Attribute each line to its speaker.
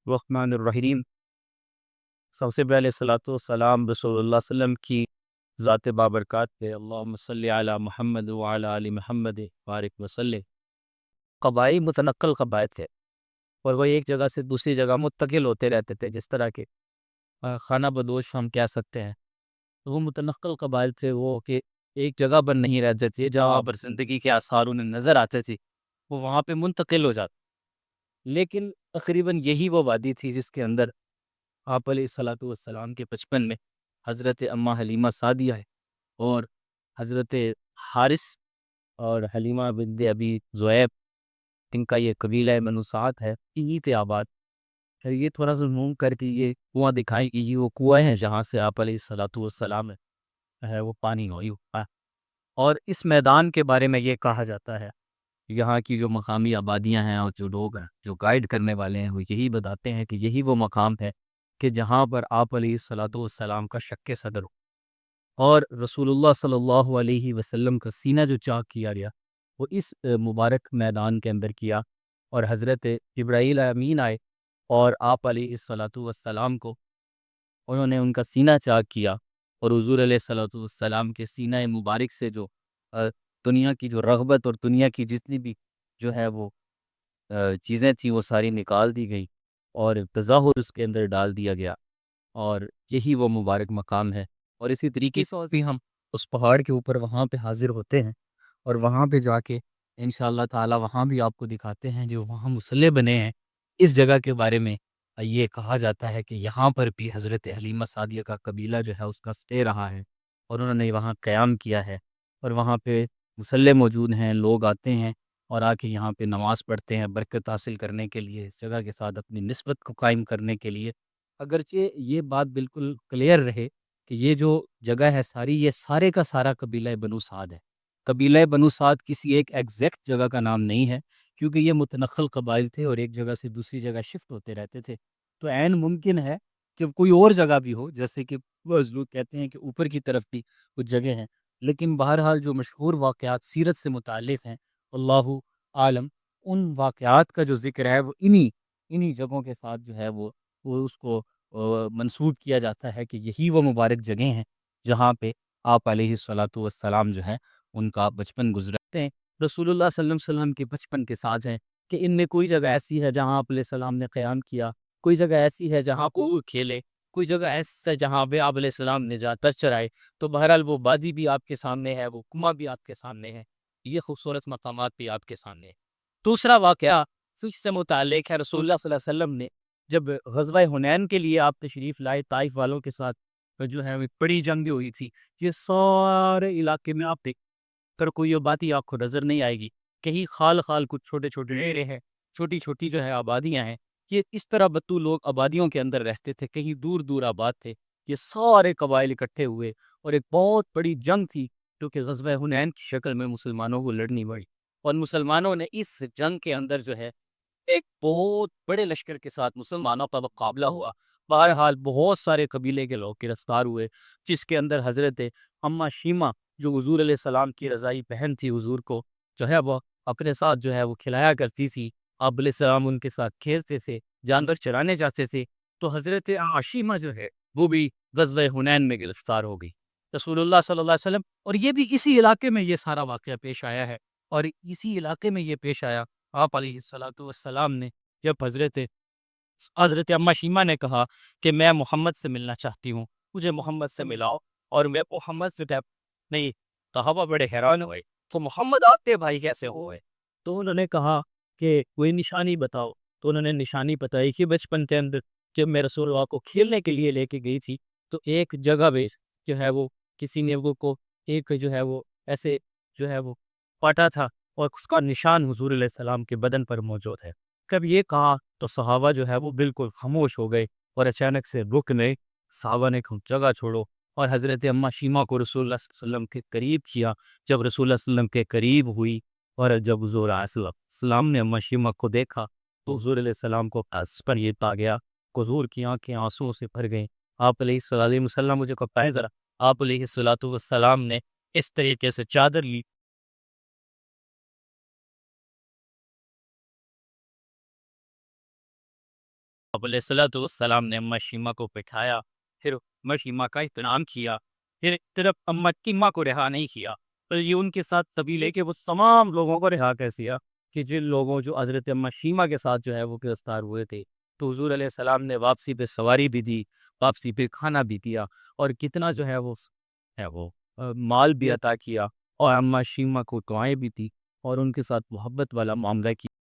Speaker 1: الرحمن الرحیم۔ سب سے پہلے صلاۃ والسلام رسول اللہ صلی اللہ علیہ وسلم کی ذات بابرکات پہ، اللہم صلی علی محمد وعلی آل محمد بارک وسلم۔ قبائل متنقل قبائل تھے اور وہ ایک جگہ سے دوسری جگہ منتقل ہوتے رہتے تھے، جس طرح کے خانہ بدوش ہم کہہ سکتے ہیں۔ وہ متنقل قبائل تھے، وہ کہ ایک جگہ پر نہیں رہتے تھے، جہاں پر زندگی کے آثار انہیں نظر آتے تھے وہ وہاں پہ منتقل ہو جاتے۔ لیکن تقریباً یہی وہ وادی تھی جس کے اندر آپ علیہ الصلاۃ والسلام کے بچپن میں حضرت اماں حلیمہ سعدیہ ہے اور حضرت حارث اور حلیمہ بنت ابی ذؤیب، ان کا یہ قبیلہ بنو سعد ہے، یہی تھے آباد۔ پھر یہ تھوڑا سا زوم کر کے یہ کنواں دکھائی کہ یہ وہ کنویں ہیں جہاں سے آپ علیہ الصلاۃ والسلام ہے وہ پانی ہوئی ہوا ہے۔ اور اس میدان کے بارے میں یہ کہا جاتا ہے، یہاں کی جو مقامی آبادیاں ہیں اور جو لوگ ہیں جو گائیڈ کرنے والے ہیں وہ یہی بتاتے ہیں کہ یہی وہ مقام ہے کہ جہاں پر آپ علیہ الصلاۃ والسلام کا شق صدر ہو، اور رسول اللہ صلی اللہ علیہ وسلم کا سینہ جو چاک کیا گیا وہ اس مبارک میدان کے اندر کیا، اور حضرت جبرائیل امین آئے اور آپ علیہ الصلاۃ والسلام کو انہوں نے ان کا سینہ چاک کیا، اور حضور علیہ الصلاۃ والسلام کے سینہ مبارک سے جو دنیا کی جو رغبت اور دنیا کی جتنی بھی جو ہے وہ چیزیں تھیں وہ ساری نکال دی گئی اور تظاہر اس کے اندر ڈال دیا گیا، اور یہی وہ مبارک مقام ہے۔ اور اسی طریقے سے بھی ہم اس پہاڑ کے اوپر وہاں پہ حاضر ہوتے ہیں اور وہاں پہ جا کے انشاءاللہ تعالی وہاں بھی آپ کو دکھاتے ہیں جو وہاں مصلی بنے ہیں۔ اس جگہ کے بارے میں یہ کہا جاتا ہے کہ یہاں پر بھی حضرت حلیمہ سعدیہ کا قبیلہ جو ہے اس کا سٹے رہا ہے، اور انہوں نے وہاں قیام کیا ہے، اور وہاں پہ مصلی موجود ہیں، لوگ آتے ہیں اور آ کے یہاں پہ نماز پڑھتے ہیں برکت حاصل کرنے کے لیے، اس جگہ کے ساتھ اپنی نسبت کو قائم کرنے کے لیے۔ اگرچہ یہ بات بالکل کلیئر رہے کہ یہ جو جگہ ہے ساری، یہ سارے کا سارا قبیلہ بنو سعد ہے۔ قبیلہ بنو سعد کسی ایک ایگزیکٹ جگہ کا نام نہیں ہے، کیونکہ یہ متنقل قبائل تھے اور ایک جگہ سے دوسری جگہ شفٹ ہوتے رہتے تھے، تو عین ممکن ہے کہ کوئی اور جگہ بھی ہو، جیسے کہ بعض لوگ کہتے ہیں کہ اوپر کی طرف بھی کچھ جگہ ہیں، لیکن بہرحال جو مشہور واقعات سیرت سے متعلق ہیں، اللہ عالم، ان واقعات کا جو ذکر ہے وہ انہی جگہوں کے ساتھ جو ہے وہ اس کو منسوب کیا جاتا ہے کہ یہی وہ مبارک جگہیں ہیں جہاں پہ آپ علیہ الصلاۃ والسلام جو ہے ان کا بچپن گزرتے ہیں۔ رسول اللہ صلی اللہ علیہ وسلم کے بچپن کے ساتھ ہیں کہ ان میں کوئی جگہ ایسی ہے جہاں آپ علیہ السلام نے قیام کیا، کوئی جگہ ایسی ہے جہاں کو کھیلے، کوئی جگہ ایسی ہے جہاں پہ آپ علیہ السلام نے جاتا چرائے، تو بہرحال وہ وادی بھی آپ کے سامنے ہے، وہ کنواں بھی آپ کے سامنے ہے، یہ خوبصورت مقامات بھی آپ کے سامنے ہے۔ دوسرا واقعہ فش سے متعلق ہے، رسول اللہ صلی اللہ علیہ وسلم نے جب غزوہ حنین کے لیے آپ تشریف لائے طائف والوں کے ساتھ، جو ہے ایک بڑی جنگ ہوئی تھی، یہ سارے علاقے میں آپ دیکھ کر کوئی آبادی آپ کو نظر نہیں آئے گی، کہیں خال خال کچھ چھوٹے چھوٹے ڈیرے ہیں، چھوٹی چھوٹی جو ہے آبادیاں ہیں، یہ اس طرح بتو لوگ آبادیوں کے اندر رہتے تھے، کہیں دور دور آباد تھے۔ یہ سارے قبائل اکٹھے ہوئے اور ایک بہت بڑی جنگ تھی جو کہ غزوہ حنین کی شکل میں مسلمانوں کو لڑنی پڑی، اور مسلمانوں نے اس جنگ کے اندر جو ہے ایک بہت بڑے لشکر کے ساتھ مسلمانوں کا مقابلہ ہوا۔ بہرحال بہت سارے قبیلے کے لوگ گرفتار ہوئے، جس کے اندر حضرت اماں شیمہ جو حضور علیہ السلام کی رضائی بہن تھی، حضور کو جو ہے وہ اپنے ساتھ جو ہے وہ کھلایا کرتی تھی، آپ علیہ السلام ان کے ساتھ کھیلتے تھے، جانور چرانے جاتے تھے، تو حضرت عاشیمہ جو ہے وہ بھی غزوہ حنین میں گرفتار ہو گئی۔ رسول اللہ صلی اللہ علیہ وسلم، اور یہ بھی اسی علاقے میں یہ سارا واقعہ پیش آیا ہے، اور اسی علاقے میں یہ پیش آیا، آپ علیہ الصلاۃ والسلام نے جب حضرت اماں شیمہ نے کہا کہ میں محمد سے ملنا چاہتی ہوں، مجھے محمد سے ملاؤ، اور میں محمد سے نہیں، صحابہ بڑے حیران ہوئے، تو محمد آتے بھائی کیسے ہوئے؟ تو انہوں نے کہا کہ کوئی نشانی بتاؤ، تو انہوں نے نشانی بتائی کہ بچپن کے اندر جب میں رسول اللہ کو کھیلنے کے لیے لے کے گئی تھی تو ایک جگہ پہ جو ہے وہ کسی نے وہ کو ایک جو ہے وہ ایسے جو ہے وہ پاٹا تھا، اور اس کا نشان حضور علیہ السلام کے بدن پر موجود ہے۔ کب یہ کہا تو صحابہ جو ہے وہ بالکل خاموش ہو گئے، اور اچانک سے رک گئے، صحابہ نے جگہ چھوڑو اور حضرت اماں شیمہ کو رسول اللہ صلی اللہ علیہ وسلم کے قریب کیا۔ جب رسول اللہ صلی اللہ علیہ وسلم کے قریب ہوئی اور جب حضور علیہ السلام نے اماں شیمہ کو دیکھا تو حضور علیہ السلام کو اس پر یہ پا گیا، حضور کی آنکھیں آنسوؤں سے بھر گئیں۔ آپ علیہ الصلوۃ والسلام مجھے کو پائے ذرا، آپ علیہ الصلوۃ والسلام نے اس طریقے سے چادر لی آپ علیہ الصلوۃ والسلام نے اماں شیمہ کو بٹھایا، پھر اماں شیمہ کا احترام کیا، پھر ایک طرف اماں شیمہ کو رہا نہیں کیا، تو یہ ان کے ساتھ سبھی لے کے وہ تمام لوگوں کو رہا کر دیا کہ جن لوگوں جو حضرت اماں شیمہ کے ساتھ جو ہے وہ گرفتار ہوئے تھے۔ تو حضور علیہ السلام نے واپسی پہ سواری بھی دی، واپسی پہ کھانا بھی دیا، اور کتنا جو ہے وہ مال بھی عطا کیا، اور اماں شیمہ کو دعائیں بھی دی، اور ان کے ساتھ محبت والا معاملہ کیا۔